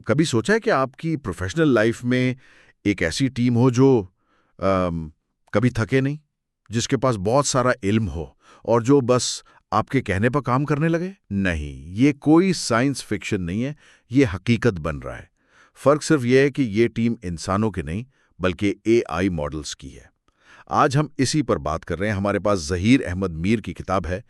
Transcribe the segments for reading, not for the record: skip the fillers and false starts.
کبھی سوچا ہے کہ آپ کی پروفیشنل لائف میں ایک ایسی ٹیم ہو جو کبھی تھکے نہیں، جس کے پاس بہت سارا علم ہو اور جو بس آپ کے کہنے پر کام کرنے لگے؟ نہیں، یہ کوئی سائنس فکشن نہیں ہے، یہ حقیقت بن رہا ہے۔ فرق صرف یہ ہے کہ یہ ٹیم انسانوں کی نہیں بلکہ اے آئی ماڈلز کی ہے۔ آج ہم اسی پر بات کر رہے ہیں۔ ہمارے پاس ظہیر احمد میر کی کتاب ہے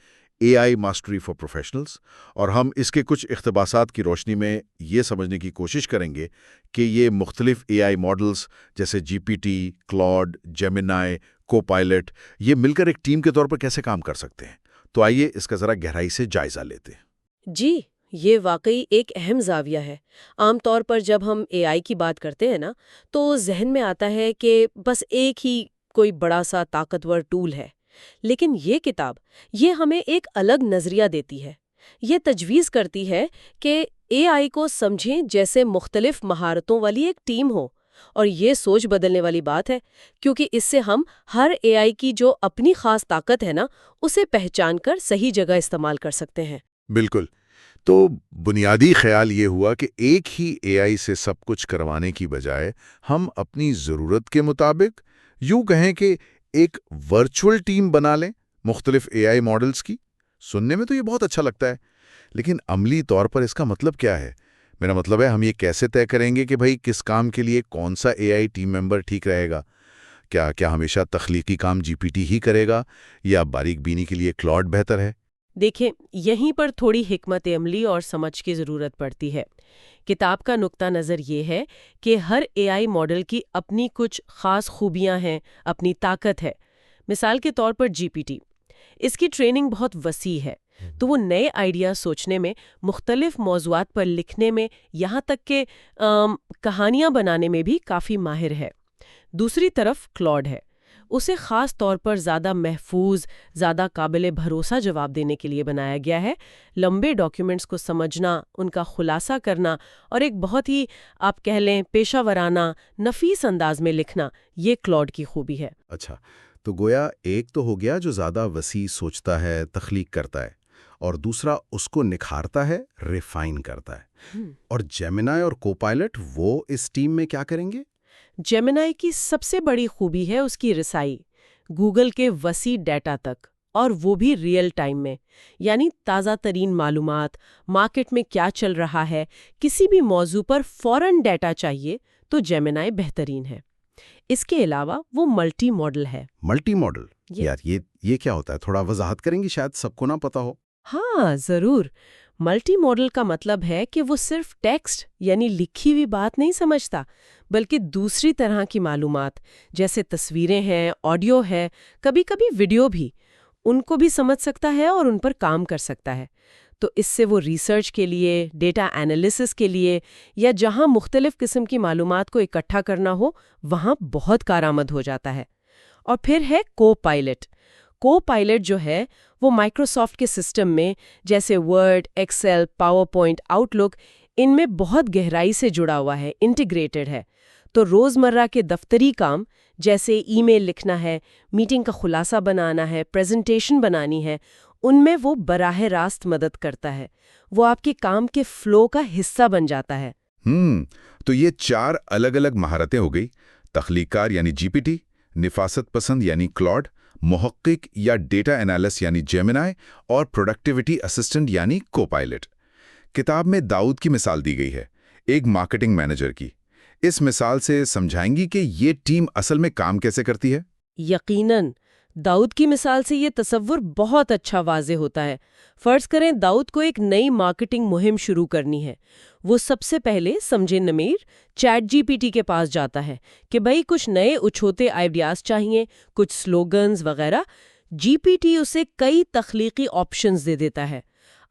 اے آئی ماسٹری فار پروفیشنلز، اور ہم اس کے کچھ اقتباسات کی روشنی میں یہ سمجھنے کی کوشش کریں گے کہ یہ مختلف اے آئی ماڈلز جیسے جی پی ٹی، کلاڈ، جیمینائی، کو پائلٹ، یہ مل کر ایک ٹیم کے طور پر کیسے کام کر سکتے ہیں۔ تو آئیے اس کا ذرا گہرائی سے جائزہ لیتے ہیں۔ جی، یہ واقعی ایک اہم زاویہ ہے۔ عام طور پر جب ہم اے آئی کی بات کرتے ہیں نا، تو ذہن میں آتا ہے کہ بس ایک ہی کوئی بڑا سا طاقتور ٹول ہے۔ لیکن یہ کتاب یہ ہمیں ایک الگ نظریہ دیتی ہے۔ یہ تجویز کرتی ہے کہ اے آئی کو سمجھیں جیسے مختلف مہارتوں والی ایک ٹیم ہو، اور یہ سوچ بدلنے والی بات ہے، کیونکہ اس سے ہم ہر اے آئی کی جو اپنی خاص طاقت ہے نا، اسے پہچان کر صحیح جگہ استعمال کر سکتے ہیں۔ بالکل۔ تو بنیادی خیال یہ ہوا کہ ایک ہی اے آئی سے سب کچھ کروانے کی بجائے ہم اپنی ضرورت کے مطابق یوں کہیں کہ ایک ورچوئل ٹیم بنا لیں مختلف اے آئی ماڈلز کی۔ سننے میں تو یہ بہت اچھا لگتا ہے، لیکن عملی طور پر اس کا مطلب کیا ہے؟ میرا مطلب ہے ہم یہ کیسے طے کریں گے کہ بھئی کس کام کے لیے کون سا اے آئی ٹیم ممبر ٹھیک رہے گا؟ کیا ہمیشہ تخلیقی کام جی پی ٹی ہی کرے گا یا باریک بینی کے لیے کلاڈ بہتر ہے؟ دیکھیں، یہیں پر تھوڑی حکمت عملی اور سمجھ کی ضرورت پڑتی ہے۔ کتاب کا نقطہ نظر یہ ہے کہ ہر اے آئی ماڈل کی اپنی کچھ خاص خوبیاں ہیں، اپنی طاقت ہے۔ مثال کے طور پر جی پی ٹی، اس کی ٹریننگ بہت وسیع ہے، تو وہ نئے آئیڈیا سوچنے میں، مختلف موضوعات پر لکھنے میں، یہاں تک کہ کہانیاں بنانے میں بھی کافی ماہر ہے۔ دوسری طرف کلاڈ ہے، اسے خاص طور پر زیادہ محفوظ، زیادہ قابل بھروسہ جواب دینے کے لیے بنایا گیا ہے۔ لمبے ڈاکیومنٹس کو سمجھنا، ان کا خلاصہ کرنا اور ایک بہت ہی آپ کہہ لیں پیشہ ورانہ، نفیس انداز میں لکھنا، یہ کلاڈ کی خوبی ہے۔ اچھا، تو گویا ایک تو ہو گیا جو زیادہ وسیع سوچتا ہے، تخلیق کرتا ہے، اور دوسرا اس کو نکھارتا ہے، ریفائن کرتا ہے۔ اور جیمینائی اور کو پائلٹ وہ اس ٹیم میں کیا کریں گے؟ جیمینائی کی سب سے بڑی خوبی ہے اس کی رسائی گوگل کے وسیع ڈیٹا تک، اور وہ بھی ریئل ٹائم میں، یعنی تازہ ترین معلومات، مارکیٹ میں کیا چل رہا ہے، کسی بھی موضوع پر فوراً ڈیٹا چاہیے تو جیمینائی بہترین ہے۔ اس کے علاوہ وہ ملٹی ماڈل ہے۔ Multi model? یار یہ کیا ہوتا ہے؟ تھوڑا وضاحت کریں گی، شاید سب کو نہ پتا ہو۔ ہاں ضرور۔ ملٹی ماڈل کا مطلب ہے کہ وہ صرف ٹیکسٹ یعنی لکھی ہوئی بات نہیں سمجھتا، بلکہ دوسری طرح کی معلومات جیسے تصویریں ہیں، آڈیو ہے، کبھی کبھی ویڈیو بھی، ان کو بھی سمجھ سکتا ہے اور ان پر کام کر سکتا ہے۔ تو اس سے وہ ریسرچ کے لیے، ڈیٹا انالیسس کے لیے، یا جہاں مختلف قسم کی معلومات کو اکٹھا کرنا ہو، وہاں بہت کارآمد ہو جاتا ہے۔ اور پھر ہے کو پائلٹ۔ کو پائلٹ جو ہے وہ مائکروسافٹ کے سسٹم میں جیسے Word, Excel, PowerPoint, Outlook, ان میں بہت گہرائی سے جڑا ہوا ہے، انٹیگریٹڈ ہے۔ تو روزمرہ کے دفتری کام جیسے ای میل لکھنا ہے، میٹنگ کا خلاصہ بنانا ہے، پریزنٹیشن بنانی ہے، ان میں وہ براہ راست مدد کرتا ہے۔ وہ آپ کے کام کے فلو کا حصہ بن جاتا ہے۔ تو یہ 4 الگ الگ مہارتیں ہو گئی: تخلیق کار یعنی جی پی ٹی، نفاست پسند یعنی کلاڈ، محقق یا ڈیٹا انالسٹ یعنی جیمینائی، اور پروڈکٹیوٹی اسسٹنٹ یعنی کو پائلٹ۔ کتاب میں داؤد کی مثال دی گئی ہے، ایک مارکیٹنگ مینیجر کی۔ اس مثال سے سمجھائیں گی کہ یہ ٹیم اصل میں کام کیسے کرتی ہے؟ یقیناً، داؤد کی مثال سے یہ تصور بہت اچھا واضح ہوتا ہے۔ فرض کریں داؤد کو ایک نئی مارکیٹنگ مہم شروع کرنی ہے۔ وہ سب سے پہلے سمجھے نمیر چیٹ جی پی ٹی کے پاس جاتا ہے کہ بھئی کچھ نئے اچھوتے آئیڈیاز چاہیے، کچھ سلوگنز وغیرہ۔ جی پی ٹی اسے کئی تخلیقی آپشنز دے دیتا ہے۔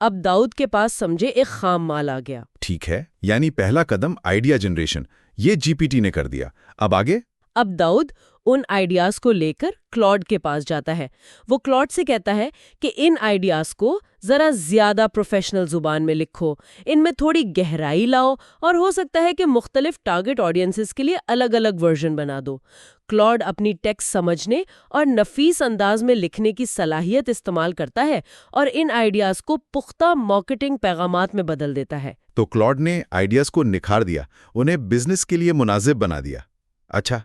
اب داؤد کے پاس سمجھے ایک خام مال آ گیا۔ ٹھیک ہے، یعنی پہلا قدم آئیڈیا جنریشن، یہ جی پی ٹی نے کر دیا۔ اب آگے؟ اب داؤد ان آئیڈیاز کو لے کر کلاڈ کے پاس جاتا ہے. وہ کلاڈ سے کہتا ہے کہ ان آئیڈیاز کو ذرا زیادہ پروفیشنل زبان میں لکھو، ان میں تھوڑی گہرائی لاؤ، اور ہو سکتا ہے کہ مختلف ٹارگٹ آڈینسز کے لیے الگ الگ ورژن بنا دو. کلاڈ اپنی ٹیکسٹ سمجھنے اور نفیس انداز میں لکھنے کی صلاحیت استعمال کرتا ہے اور ان آئیڈیاز کو پختہ مارکیٹنگ پیغامات میں بدل دیتا ہے. تو کلاڈ نے آئیڈیاز کو نکھار دیا، انہیں بزنس کے لیے مناسب بنا دیا. اچھا،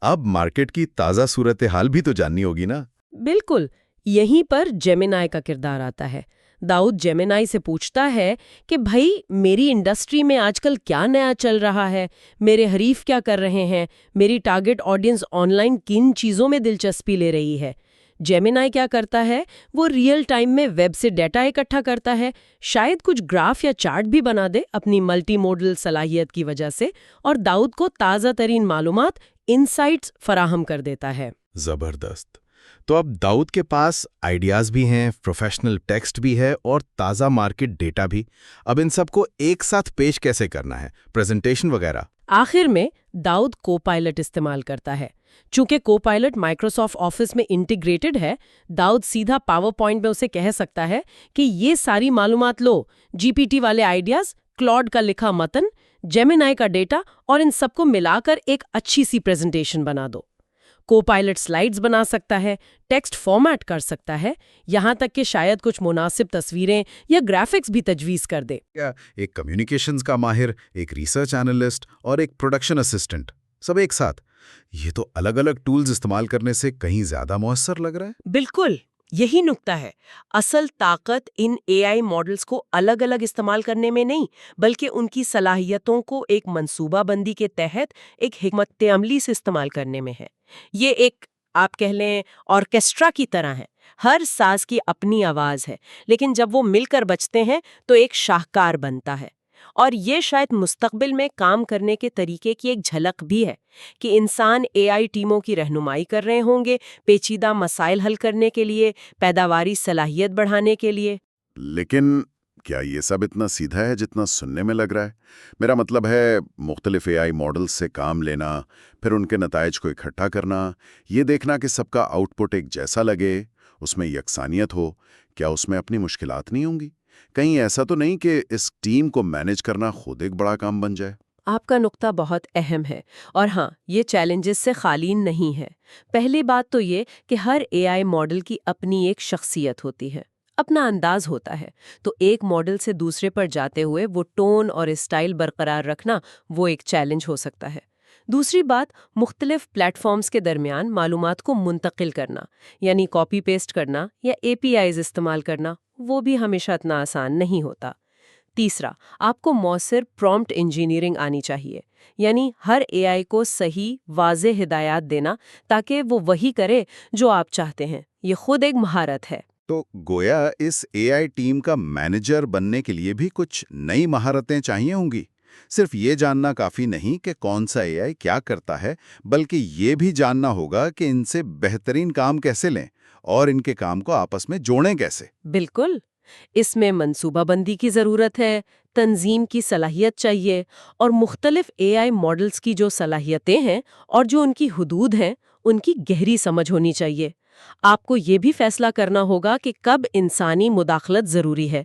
اب مارکیٹ کی تازہ صورتحال بھی تو جاننی ہوگی نا؟ بالکل، یہیں پر جیمینائی کا کردار آتا ہے. داؤد جیمینائی سے پوچھتا ہے کہ بھائی میری انڈسٹری میں آج کل کیا نیا چل رہا ہے، میرے حریف کیا کر رہے ہیں، میری ٹارگٹ آڈینس آن لائن کن چیزوں میں دلچسپی لے رہی ہے. جیمینائی کیا کرتا ہے، وہ ریئل ٹائم میں ویب سے ڈیٹا اکٹھا کرتا ہے، شاید کچھ گراف یا چارٹ بھی بنا دے اپنی ملٹی موڈل صلاحیت کی وجہ سے، اور داؤد کو تازہ ترین معلومات، انسائٹس فراہم کر دیتا ہے. زبردست. تو اب داؤد کے پاس آئیڈیاز بھی ہیں، پروفیشنل ٹیکسٹ بھی ہے اور تازہ مارکیٹ ڈیٹا بھی. اب ان سب کو ایک ساتھ پیش کیسے کرنا ہے، پریزنٹیشن وغیرہ؟ آخر میں داؤد کو پائلٹ استعمال کرتا ہے. چونکہ کو پائلٹ مائکروسافٹ آفس میں انٹیگریٹڈ ہے، داؤد سیدھا پاور پوائنٹ میں اسے کہہ سکتا ہے کہ یہ ساری معلومات لو، جی پی ٹی والے آئیڈیاز، کلاڈ کا لکھا متن، جیمینائی کا ڈیٹا، اور ان سب کو ملا کر ایک اچھی سی پریزنٹیشن بنا دو. کو پائلٹ سلائیڈز بنا سکتا ہے، ٹیکسٹ فارمیٹ کر سکتا ہے، یہاں تک کہ شاید کچھ مناسب تصویریں یا گرافکس بھی تجویز کر دے. ایک کمیونیکیشنز کا ماہر، ایک ریسرچ اینالسٹ اور ایک پروڈکشن اسسٹنٹ، سب ایک ساتھ. یہ تو الگ الگ ٹولز استعمال کرنے سے کہیں زیادہ مؤثر لگ رہا ہے. بالکل، یہی نکتہ ہے. اصل طاقت ان اے آئی ماڈلز کو الگ الگ استعمال کرنے میں نہیں، بلکہ ان کی صلاحیتوں کو ایک منصوبہ بندی کے تحت ایک حکمت عملی سے استعمال کرنے میں ہے. یہ ایک، آپ کہہ لیں، آرکیسٹرا کی طرح ہے. ہر ساز کی اپنی آواز ہے، لیکن جب وہ مل کر بجتے ہیں تو ایک شاہکار بنتا ہے. اور یہ شاید مستقبل میں کام کرنے کے طریقے کی ایک جھلک بھی ہے کہ انسان اے آئی ٹیموں کی رہنمائی کر رہے ہوں گے پیچیدہ مسائل حل کرنے کے لیے، پیداواری صلاحیت بڑھانے کے لیے. لیکن کیا یہ سب اتنا سیدھا ہے جتنا سننے میں لگ رہا ہے؟ میرا مطلب ہے مختلف اے آئی ماڈلز سے کام لینا، پھر ان کے نتائج کو اکٹھا کرنا، یہ دیکھنا کہ سب کا آؤٹ پٹ ایک جیسا لگے، اس میں یکسانیت ہو. کیا اس میں اپنی مشکلات نہیں ہوں گی؟ کہیں ایسا تو نہیں کہ اس ٹیم کو مینیج کرنا خود ایک بڑا کام بن جائے؟ آپ کا نقطہ بہت اہم ہے، اور ہاں، یہ چیلنجز سے خالی نہیں ہے. پہلی بات تو یہ کہ ہر اے آئی ماڈل کی اپنی ایک شخصیت ہوتی ہے، اپنا انداز ہوتا ہے. تو ایک ماڈل سے دوسرے پر جاتے ہوئے وہ ٹون اور اسٹائل برقرار رکھنا، وہ ایک چیلنج ہو سکتا ہے. دوسری بات، مختلف پلیٹ فارمز کے درمیان معلومات کو منتقل کرنا، یعنی کاپی پیسٹ کرنا یا اے پی آئیز استعمال کرنا، وہ بھی ہمیشہ اتنا آسان نہیں ہوتا. تیسرا، آپ کو مؤثر پرومپٹ انجینئرنگ آنی چاہیے، یعنی ہر اے آئی کو صحیح، واضح ہدایات دینا تاکہ وہ وہی کرے جو آپ چاہتے ہیں. یہ خود ایک مہارت ہے. تو گویا اس اے آئی ٹیم کا مینیجر بننے کے لیے بھی کچھ نئی مہارتیں چاہیے ہوں گی. صرف یہ جاننا کافی نہیں کہ کون سا اے آئی کیا کرتا ہے، بلکہ یہ بھی جاننا ہوگا کہ ان سے بہترین کام کیسے لیں اور ان کے کام کو آپس میں جوڑیں کیسے. بالکل، اس میں منصوبہ بندی کی ضرورت ہے، تنظیم کی صلاحیت چاہیے، اور مختلف اے آئی ماڈلز کی جو صلاحیتیں ہیں اور جو ان کی حدود ہیں، ان کی گہری سمجھ ہونی چاہیے. آپ کو یہ بھی فیصلہ کرنا ہوگا کہ کب انسانی مداخلت ضروری ہے.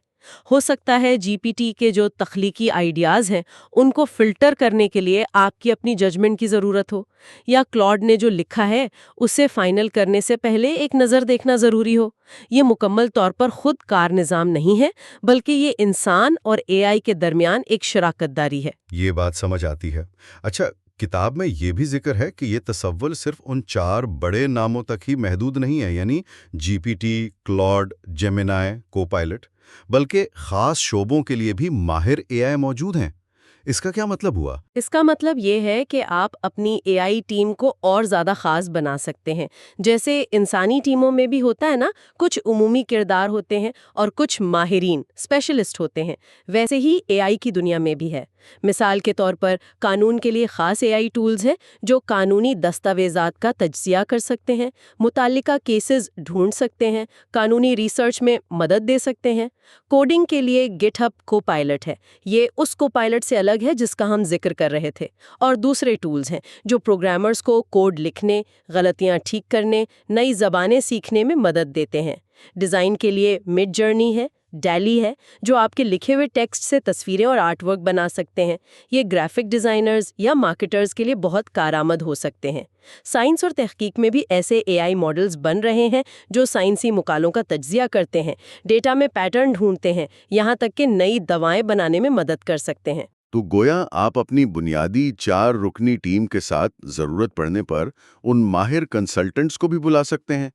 ہو سکتا ہے جی پی ٹی کے جو تخلیقی آئیڈیاز ہیں ان کو فلٹر کرنے کے لیے آپ کی اپنی ججمنٹ کی ضرورت ہو، یا کلاڈ نے جو لکھا ہے اسے فائنل کرنے سے پہلے ایک نظر دیکھنا ضروری ہو. یہ مکمل طور پر خود کار نظام نہیں ہے، بلکہ یہ انسان اور اے آئی کے درمیان ایک شراکت داری ہے. یہ بات سمجھ آتی ہے. اچھا، کتاب میں یہ بھی ذکر ہے کہ یہ تصور صرف ان 4 بڑے ناموں تک ہی محدود نہیں ہے، یعنی جی پی ٹی، کلاڈ، جیمینائی، کو پائلٹ، بلکہ خاص شعبوں کے لیے بھی ماہر اے آئی موجود ہیں. اس کا کیا مطلب ہوا؟ اس کا مطلب یہ ہے کہ آپ اپنی اے آئی ٹیم کو اور زیادہ خاص بنا سکتے ہیں. جیسے انسانی ٹیموں میں بھی ہوتا ہے نا، کچھ عمومی کردار ہوتے ہیں اور کچھ ماہرین، اسپیشلسٹ ہوتے ہیں، ویسے ہی اے آئی کی دنیا میں بھی ہے. مثال کے طور پر قانون کے لیے خاص اے آئی ٹولز ہیں جو قانونی دستاویزات کا تجزیہ کر سکتے ہیں، متعلقہ کیسز ڈھونڈ سکتے ہیں، قانونی ریسرچ میں مدد دے سکتے ہیں۔ کوڈنگ کے لیے گٹ ہب کو پائلٹ ہے، یہ اس کو پائلٹ سے الگ ہے جس کا ہم ذکر کر رہے تھے، اور دوسرے ٹولز ہیں جو پروگرامرز کو کوڈ لکھنے، غلطیاں ٹھیک کرنے، نئی زبانیں سیکھنے میں مدد دیتے ہیں۔ ڈیزائن کے لیے مڈ جرنی ہے، ڈیلی ہے جو آپ کے لکھے ہوئے ٹیکسٹ سے تصویریں اور آرٹ ورک بنا سکتے ہیں۔ یہ گرافک ڈیزائنرز یا مارکیٹرز کے لیے بہت کارآمد ہو سکتے ہیں۔ سائنس اور تحقیق میں بھی ایسے اے آئی ماڈلز بن رہے ہیں جو سائنسی مقالوں کا تجزیہ کرتے ہیں، ڈیٹا میں پیٹرن ڈھونڈتے ہیں، یہاں تک کہ نئی دوائیں بنانے میں مدد کر سکتے ہیں۔ تو گویا آپ اپنی بنیادی 4 رکنی ٹیم کے ساتھ ضرورت پڑنے پر ان ماہر کنسلٹنٹس کو بھی بلا سکتے ہیں۔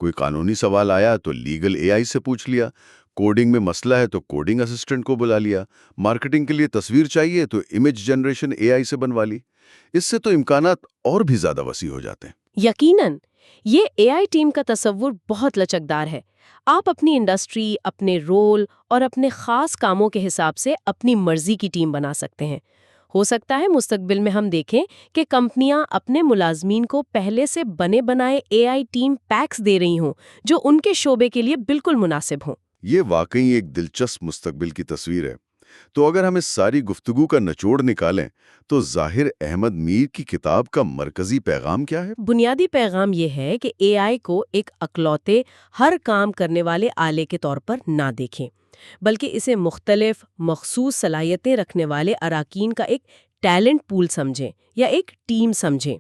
کوئی قانونی سوال آیا تو لیگل اے آئی سے پوچھ لیا، کوڈنگ میں مسئلہ ہے تو کوڈنگ اسسٹنٹ کو بلا لیا، مارکیٹنگ کے لیے تصویر چاہیے تو امیج جنریشن اے آئی سے بنوا لی۔ اس سے تو امکانات اور بھی زیادہ وسیع ہو جاتے ہیں۔ یقیناً یہ اے آئی ٹیم کا تصور بہت لچکدار ہے۔ آپ اپنی انڈسٹری، اپنے رول اور اپنے خاص کاموں کے حساب سے اپنی مرضی کی ٹیم بنا سکتے ہیں۔ ہو سکتا ہے مستقبل میں ہم دیکھیں کہ کمپنیاں اپنے ملازمین کو پہلے سے بنے بنائے اے آئی ٹیم پیکس دے رہی ہوں جو ان کے شعبے کے لیے بالکل مناسب ہوں۔ یہ واقعی ایک دلچسپ مستقبل کی تصویر ہے۔ تو اگر ہم اس ساری گفتگو کا نچوڑ نکالیں تو ظاہر احمد میر کی کتاب کا مرکزی پیغام کیا ہے؟ بنیادی پیغام یہ ہے کہ اے آئی کو ایک اکلوتے ہر کام کرنے والے آلے کے طور پر نہ دیکھیں، بلکہ اسے مختلف مخصوص صلاحیتیں رکھنے والے اراکین کا ایک ٹیلنٹ پول سمجھیں یا ایک ٹیم سمجھیں۔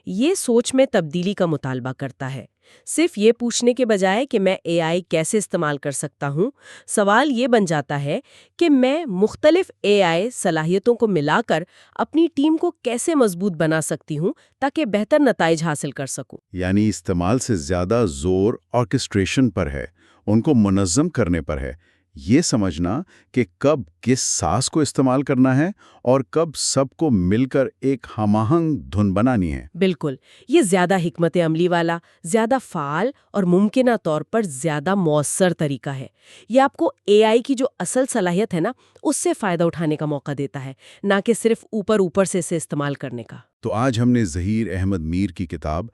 یہ سوچ میں تبدیلی کا مطالبہ کرتا ہے۔ صرف یہ پوچھنے کے بجائے کہ میں اے آئی کیسے استعمال کر سکتا ہوں، سوال یہ بن جاتا ہے کہ میں مختلف اے آئی صلاحیتوں کو ملا کر اپنی ٹیم کو کیسے مضبوط بنا سکتی ہوں تاکہ بہتر نتائج حاصل کر سکوں۔ یعنی استعمال سے زیادہ زور آرکسٹریشن پر ہے، ان کو منظم کرنے پر ہے، یہ سمجھنا کہ کب کس ساز کو استعمال کرنا ہے اور کب سب کو مل کر ایک ہم آہنگ دھن بنانی ہے۔ بالکل، یہ زیادہ حکمت عملی والا، زیادہ فعال اور ممکنہ طور پر زیادہ مؤثر طریقہ ہے۔ یہ آپ کو اے آئی کی جو اصل صلاحیت ہے نا، اس سے فائدہ اٹھانے کا موقع دیتا ہے، نہ کہ صرف اوپر سے اسے استعمال کرنے کا۔ تو آج ہم نے ظہیر احمد میر کی کتاب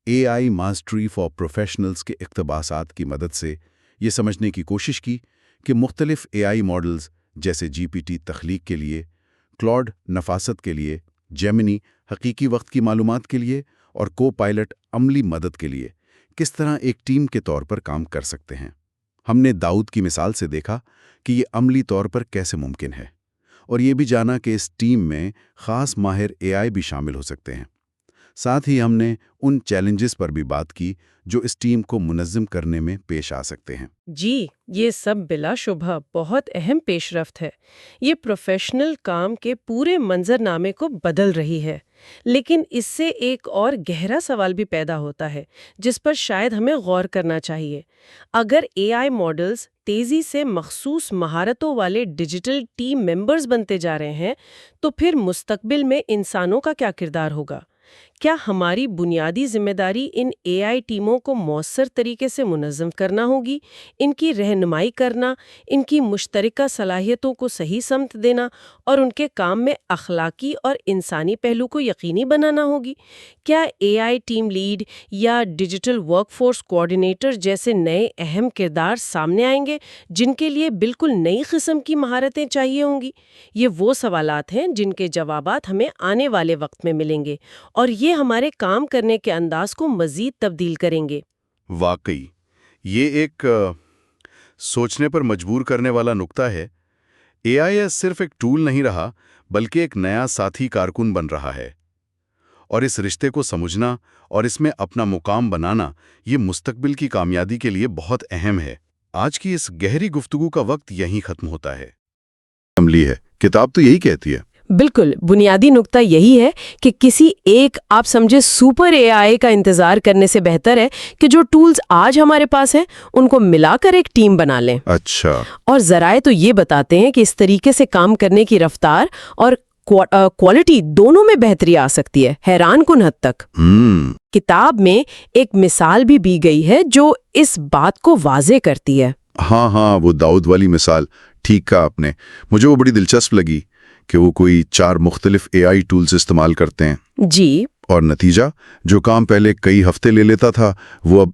اے آئی ماسٹری فار پروفیشنلز کے اقتباسات کی مدد سے یہ سمجھنے کی کوشش کی کہ مختلف اے آئی ماڈلز جیسے جی پی ٹی تخلیق کے لیے، کلاؤڈ نفاست کے لیے، جیمنی حقیقی وقت کی معلومات کے لیے اور کو پائلٹ عملی مدد کے لیے کس طرح ایک ٹیم کے طور پر کام کر سکتے ہیں۔ ہم نے داؤد کی مثال سے دیکھا کہ یہ عملی طور پر کیسے ممکن ہے، اور یہ بھی جانا کہ اس ٹیم میں خاص ماہر اے آئی بھی شامل ہو سکتے ہیں۔ ساتھ ہی ہم نے ان چیلنجز پر بھی بات کی جو اس ٹیم کو منظم کرنے میں پیش آ سکتے ہیں۔ جی، یہ سب بلا شبہ بہت اہم پیش رفت ہے۔ یہ پروفیشنل کام کے پورے منظر نامے کو بدل رہی ہے، لیکن اس سے ایک اور گہرا سوال بھی پیدا ہوتا ہے جس پر شاید ہمیں غور کرنا چاہیے۔ اگر اے آئی ماڈلز تیزی سے مخصوص مہارتوں والے ڈیجیٹل ٹیم ممبرز بنتے جا رہے ہیں تو پھر مستقبل میں انسانوں کا کیا کردار ہوگا؟ کیا ہماری بنیادی ذمہ داری ان اے آئی ٹیموں کو مؤثر طریقے سے منظم کرنا ہوگی، ان کی رہنمائی کرنا، ان کی مشترکہ صلاحیتوں کو صحیح سمت دینا اور ان کے کام میں اخلاقی اور انسانی پہلو کو یقینی بنانا ہوگی؟ کیا اے آئی ٹیم لیڈ یا ڈیجیٹل ورک فورس کوآرڈینیٹر جیسے نئے اہم کردار سامنے آئیں گے جن کے لیے بالکل نئی قسم کی مہارتیں چاہیے ہوں گی؟ یہ وہ سوالات ہیں جن کے جوابات ہمیں آنے والے وقت میں ملیں گے اور یہ ہمارے کام کرنے کے انداز کو مزید تبدیل کریں گے۔ واقعی یہ ایک سوچنے پر مجبور کرنے والا نقطہ ہے۔ اے آئی صرف ایک ٹول نہیں رہا بلکہ ایک نیا ساتھی کارکن بن رہا ہے، اور اس رشتے کو سمجھنا اور اس میں اپنا مقام بنانا یہ مستقبل کی کامیابی کے لیے بہت اہم ہے۔ آج کی اس گہری گفتگو کا وقت یہیں ختم ہوتا ہے۔ عملی ہے، کتاب تو یہی کہتی ہے۔ بالکل، بنیادی نقطہ یہی ہے کہ کسی ایک آپ سمجھے سپر اے آئی کا انتظار کرنے سے بہتر ہے کہ جو ٹولز آج ہمارے پاس ہیں ان کو ملا کر ایک ٹیم بنا لیں۔ اچھا، اور ذرائع تو یہ بتاتے ہیں کہ اس طریقے سے کام کرنے کی رفتار اور کوالٹی دونوں میں بہتری آ سکتی ہے، حیران کن حد تک۔ کتاب میں ایک مثال بھی دی گئی ہے جو اس بات کو واضح کرتی ہے۔ ہاں، وہ داؤد والی مثال ٹھیک کہا آپ نے۔ مجھے وہ بڑی دلچسپ لگی کہ وہ کوئی 4 مختلف AI ٹولز استعمال کرتے ہیں جی اور نتیجہ جو کام پہلے کئی ہفتے لے لیتا تھا وہ اب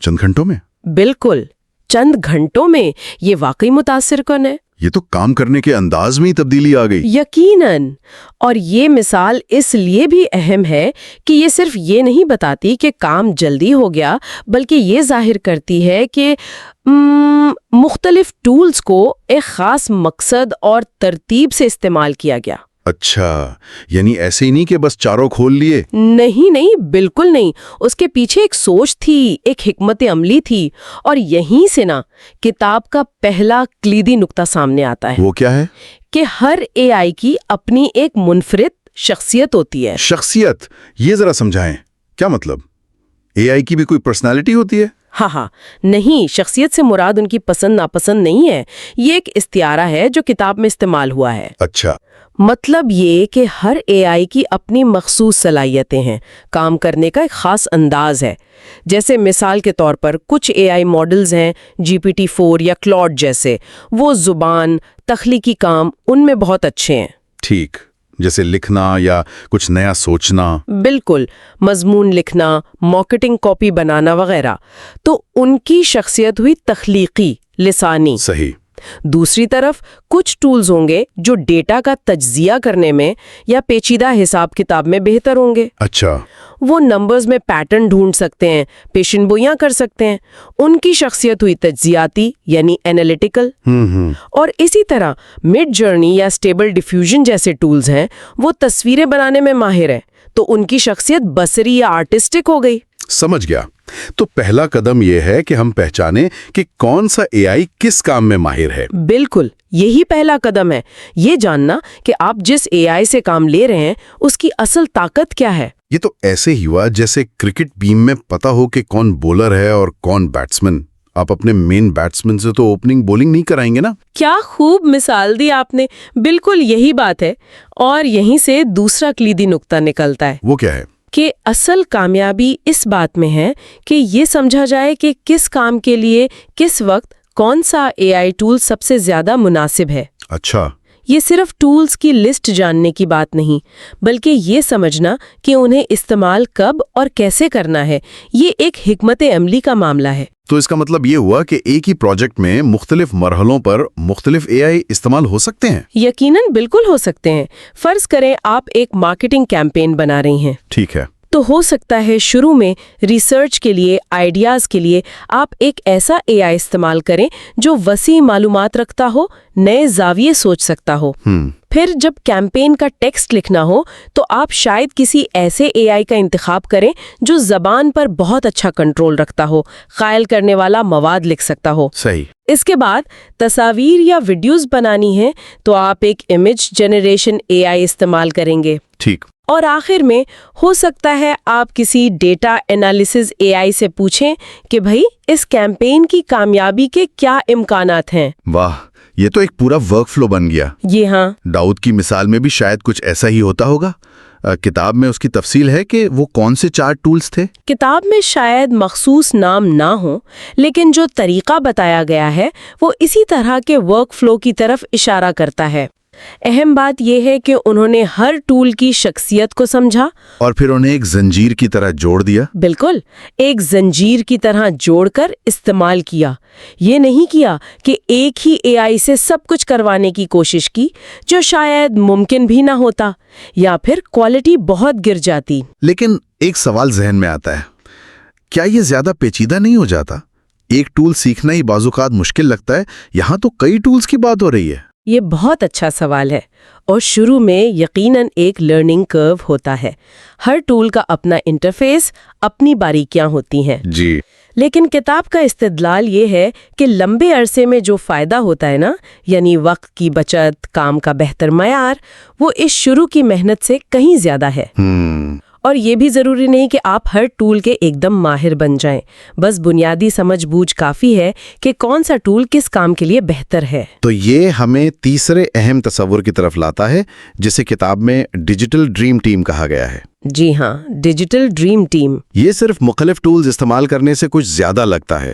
چند گھنٹوں میں. بالکل، چند گھنٹوں میں. یہ واقعی متاثر کن ہے. یہ تو کام کرنے کے انداز میں ہی تبدیلی آ گئی. یقیناً. اور یہ مثال اس لیے بھی اہم ہے کہ یہ صرف یہ نہیں بتاتی کہ کام جلدی ہو گیا، بلکہ یہ ظاہر کرتی ہے کہ مختلف ٹولز کو ایک خاص مقصد اور ترتیب سے استعمال کیا گیا. اچھا، یعنی ایسے ہی نہیں کہ بس چاروں کھول لیے. نہیں، بالکل نہیں. اس کے پیچھے ایک سوچ تھی، ایک حکمت عملی تھی. اور یہیں سے نا کتاب کا پہلا کلیدی نقطہ سامنے آتا ہے. وہ کیا ہے؟ کہ ہر AI کی اپنی ایک منفرد شخصیت ہوتی ہے. شخصیت، یہ ذرا سمجھائیں. کیا مطلب؟ AI کی بھی کوئی پرسنالٹی ہوتی ہے؟ ہاں، نہیں، شخصیت سے مراد ان کی پسند ناپسند نہیں ہے. یہ ایک استعارہ ہے جو کتاب میں استعمال ہوا ہے. اچھا. مطلب یہ کہ ہر AI کی اپنی مخصوص صلاحیتیں ہیں، کام کرنے کا ایک خاص انداز ہے. جیسے مثال کے طور پر کچھ AI ماڈلز ہیں GPT-4 یا کلاؤڈ جیسے، وہ زبان، تخلیقی کام ان میں بہت اچھے ہیں. ٹھیک، جیسے لکھنا یا کچھ نیا سوچنا. بالکل، مضمون لکھنا، مارکیٹنگ کاپی بنانا وغیرہ. تو ان کی شخصیت ہوئی تخلیقی، لسانی. صحیح. دوسری طرف کچھ ٹولز ہوں گے جو ڈیٹا کا تجزیہ کرنے میں یا پیچیدہ حساب کتاب میں بہتر ہوں گے. اچھا. وہ نمبرز میں پیٹرن ڈھونڈ سکتے ہیں، پیشن گوئیاں کر سکتے ہیں. ان کی شخصیت ہوئی تجزیاتی یعنی اینالیٹیکل. اور اسی طرح مڈ جرنی یا اسٹیبل ڈیفیوژن جیسے ٹولز ہیں، وہ تصویریں بنانے میں ماہر ہیں، تو ان کی شخصیت بصری یا آرٹسٹک ہو گئی. سمجھ گیا. تو پہلا قدم یہ ہے کہ ہم پہچانیں کہ کون سا AI کس کام میں ماہر ہے. بالکل، یہی پہلا قدم ہے، یہ جاننا کہ آپ جس AI سے کام لے رہے ہیں اس کی اصل طاقت کیا ہے. یہ تو ایسے ہی ہوا جیسے کرکٹ ٹیم میں پتا ہو کہ کون بولر ہے اور کون بیٹسمین. آپ اپنے مین بیٹسمین سے تو اوپننگ بولنگ نہیں کرائیں گے نا. کیا خوب مثال دی آپ نے. بالکل یہی بات ہے. اور یہیں سے دوسرا کلیدی نقطہ نکلتا ہے. وہ کیا ہے؟ کہ اصل کامیابی اس بات میں ہے کہ یہ سمجھا جائے کہ کس کام کے لیے کس وقت کون سا AI ٹول سب سے زیادہ مناسب ہے. اچھا. یہ صرف ٹولز کی لسٹ جاننے کی بات نہیں، بلکہ یہ سمجھنا کہ انہیں استعمال کب اور کیسے کرنا ہے. یہ ایک حکمت عملی کا معاملہ ہے. تو اس کا مطلب یہ ہوا کہ ایک ہی پروجیکٹ میں مختلف مرحلوں پر مختلف AI استعمال ہو سکتے ہیں. یقیناً بالکل ہو سکتے ہیں. فرض کریں آپ ایک مارکیٹنگ کیمپین بنا رہی ہیں. ٹھیک ہے. تو ہو سکتا ہے شروع میں ریسرچ کے لیے، آئیڈیاز کے لیے آپ ایک ایسا AI استعمال کریں جو وسیع معلومات رکھتا ہو، نئے زاویے سوچ سکتا ہو. پھر جب کیمپین کا ٹیکسٹ لکھنا ہو تو آپ شاید کسی ایسے AI کا انتخاب کریں جو زبان پر بہت اچھا کنٹرول رکھتا ہو، قائل کرنے والا مواد لکھ سکتا ہو. صحیح. اس کے بعد تصاویر یا ویڈیوز بنانی ہیں تو آپ ایک امیج جنریشن AI استعمال کریں گے. ٹھیک. اور آخر میں ہو سکتا ہے آپ کسی ڈیٹا انالیسز AI سے پوچھیں کہ بھئی اس کیمپین کی کامیابی کے کیا امکانات ہیں. واہ، یہ تو ایک پورا ورک فلو بن گیا. جی ہاں. داؤد کی مثال میں بھی شاید کچھ ایسا ہی ہوتا ہوگا. کتاب میں اس کی تفصیل ہے کہ وہ کون سے 4 ٹولز تھے؟ کتاب میں شاید مخصوص نام نہ ہوں، لیکن جو طریقہ بتایا گیا ہے وہ اسی طرح کے ورک فلو کی طرف اشارہ کرتا ہے. اہم بات یہ ہے کہ انہوں نے ہر ٹول کی شخصیت کو سمجھا اور پھر انہیں ایک زنجیر کی طرح جوڑ دیا. بالکل، ایک زنجیر کی طرح جوڑ کر استعمال کیا. یہ نہیں کیا کہ ایک ہی AI سے سب کچھ کروانے کی کوشش کی، جو شاید ممکن بھی نہ ہوتا، یا پھر کوالٹی بہت گر جاتی. لیکن ایک سوال ذہن میں آتا ہے، کیا یہ زیادہ پیچیدہ نہیں ہو جاتا؟ ایک ٹول سیکھنا ہی بعض اوقات مشکل لگتا ہے، یہاں تو کئی ٹولز کی بات ہو رہی ہے. یہ بہت اچھا سوال ہے، اور شروع میں یقیناً ایک لرننگ کرو ہوتا ہے. ہر ٹول کا اپنا انٹرفیس، اپنی باریکیاں ہوتی ہیں. جی. لیکن کتاب کا استدلال یہ ہے کہ لمبے عرصے میں جو فائدہ ہوتا ہے نا، یعنی وقت کی بچت، کام کا بہتر معیار، وہ اس شروع کی محنت سے کہیں زیادہ ہے. اور یہ بھی ضروری نہیں کہ آپ ہر ٹول کے ایک دم ماہر بن جائیں. بس بنیادی سمجھ بوجھ کافی ہے کہ کون سا ٹول کس کام کے لیے بہتر ہے. تو یہ ہمیں تیسرے اہم تصور کی طرف لاتا ہے جسے کتاب میں ڈیجیٹل ڈریم ٹیم کہا گیا ہے. جی ہاں، ڈیجیٹل ڈریم ٹیم. یہ صرف مختلف ٹولز استعمال کرنے سے کچھ زیادہ لگتا ہے.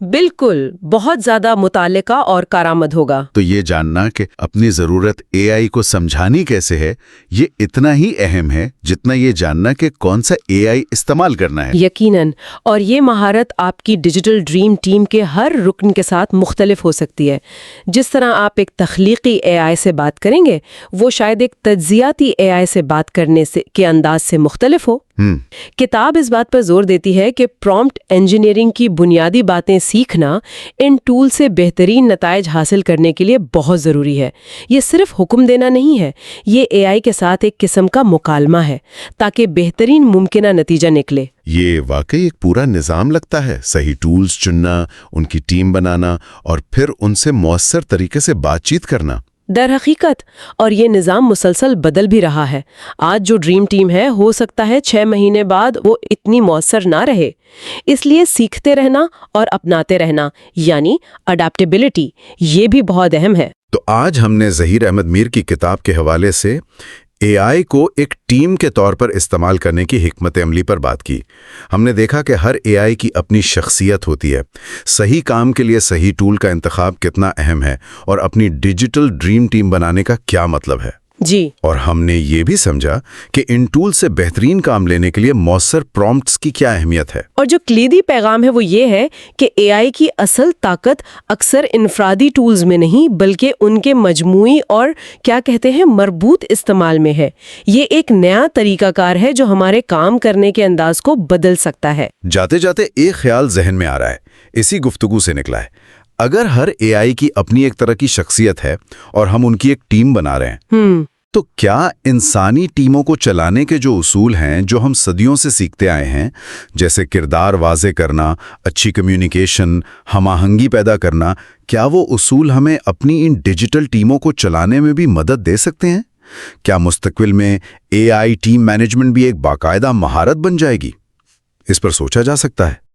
بالکل، بہت زیادہ متعلقہ اور کارآمد ہوگا۔ تو یہ جاننا کہ اپنی ضرورت اے آئی کو سمجھانی کیسے ہے، یہ اتنا ہی اہم ہے جتنا یہ جاننا کہ کون سا اے آئی استعمال کرنا ہے۔ یقیناً، اور یہ مہارت آپ کی ڈیجیٹل ڈریم ٹیم کے ہر رکن کے ساتھ مختلف ہو سکتی ہے۔ جس طرح آپ ایک تخلیقی اے آئی سے بات کریں گے، وہ شاید ایک تجزیاتی اے آئی سے بات کرنے کے انداز سے مختلف ہو۔ کتاب اس بات پر زور دیتی ہے کہ پرومپٹ انجینئرنگ کی بنیادی باتیں سیکھنا ان ٹول سے بہترین نتائج حاصل کرنے کے لیے بہت ضروری ہے۔ یہ صرف حکم دینا نہیں ہے، یہ اے آئی کے ساتھ ایک قسم کا مکالمہ ہے تاکہ بہترین ممکنہ نتیجہ نکلے۔ یہ واقعی ایک پورا نظام لگتا ہے، صحیح ٹولز چننا، ان کی ٹیم بنانا اور پھر ان سے مؤثر طریقے سے بات چیت کرنا۔ در حقیقت، اور یہ نظام مسلسل بدل بھی رہا ہے۔ آج جو ڈریم ٹیم ہے، ہو سکتا ہے 6 مہینے بعد وہ اتنی مؤثر نہ رہے۔ اس لیے سیکھتے رہنا اور اپناتے رہنا، یعنی اڈیپٹیبلٹی، یہ بھی بہت اہم ہے۔ تو آج ہم نے ظہیر احمد میر کی کتاب کے حوالے سے اے آئی کو ایک ٹیم کے طور پر استعمال کرنے کی حکمت عملی پر بات کی۔ ہم نے دیکھا کہ ہر اے آئی کی اپنی شخصیت ہوتی ہے، صحیح کام کے لیے صحیح ٹول کا انتخاب کتنا اہم ہے، اور اپنی ڈیجیٹل ڈریم ٹیم بنانے کا کیا مطلب ہے۔ جی، اور ہم نے یہ بھی سمجھا کہ ان ٹول سے بہترین کام لینے کے لیے مؤثر پرومپٹس کی کیا اہمیت ہے۔ اور جو کلیدی پیغام ہے وہ یہ ہے کہ اے آئی کی اصل طاقت اکثر انفرادی ٹولز میں نہیں، بلکہ ان کے مجموعی اور کیا کہتے ہیں مربوط استعمال میں ہے۔ یہ ایک نیا طریقہ کار ہے جو ہمارے کام کرنے کے انداز کو بدل سکتا ہے۔ جاتے جاتے ایک خیال ذہن میں آ رہا ہے، اسی گفتگو سے نکلا ہے۔ اگر ہر اے آئی کی اپنی ایک طرح کی شخصیت ہے اور ہم ان کی ایک ٹیم بنا رہے ہیں، تو کیا انسانی ٹیموں کو چلانے کے جو اصول ہیں جو ہم صدیوں سے سیکھتے آئے ہیں، جیسے کردار واضح کرنا، اچھی کمیونیکیشن، ہم آہنگی پیدا کرنا، کیا وہ اصول ہمیں اپنی ان ڈیجیٹل ٹیموں کو چلانے میں بھی مدد دے سکتے ہیں؟ کیا مستقبل میں اے آئی ٹیم مینجمنٹ بھی ایک باقاعدہ مہارت بن جائے گی؟ اس پر سوچا جا سکتا ہے۔